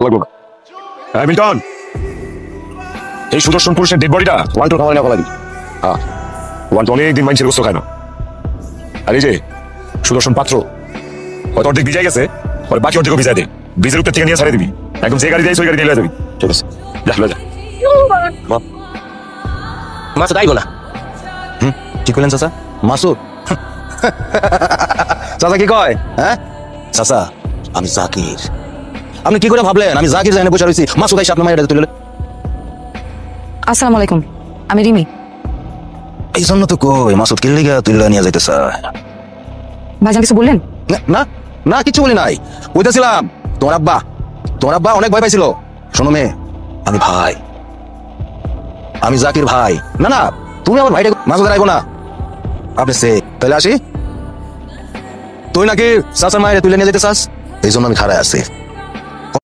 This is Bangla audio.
লাগবো না। মিল্টন, এই সুদর্শন পুরুষের ডেড বডিটা ওয়ান্টু খাওয়া নেওয়া লাগবে। হ্যাঁ, ওয়ান্টু অনেকদিন মানুষের গোস্ত খায় না। আর এই যে সুদর্শন পাত্র, হয়তো অর্ধেক ভিজাই গেছে, বাকি অর্ধেকও ভিজাই দে। বীজের উপর থেকে নিয়ে ছাড়িয়ে দিবি, একদম যে গাড়ি দেয় সেই গাড়ি দিয়ে যাবি। ঠিক আছে, যা যা। মাসুদ আইব না। কি করলেন চাচা? মাসুদ চাচা কি কয়? হ্যাঁ চাচা, আমি জাকির। আপনি কি করে ভাবলেন আমি জাকির জানে বসে রয়েছি? মাসুদ আইসা আপনার মায়ের তুলে। আসসালামু আলাইকুম, আমি রিমি। এই জন্য তো কই মাসুদ কিল্লি গা তুলে নিয়ে যাইতে চায়। ভাইজান কিছু বললেন? না না, কিছু বলি নাই। কইতেছিলাম তোমার আব্বা অনেক ভয় পাইছিল। শোনো মেয়ে, আমি ভাই, আমি জাকির ভাই। না না, তুমি আমার ভাইটা মাসুদ আইবো না। আপনি সে তাহলে আসি। তুই নাকি চাচার মায়ের তুলে নিয়ে যেতে চাস, এই জন্য আমি খাড়ায় আছি।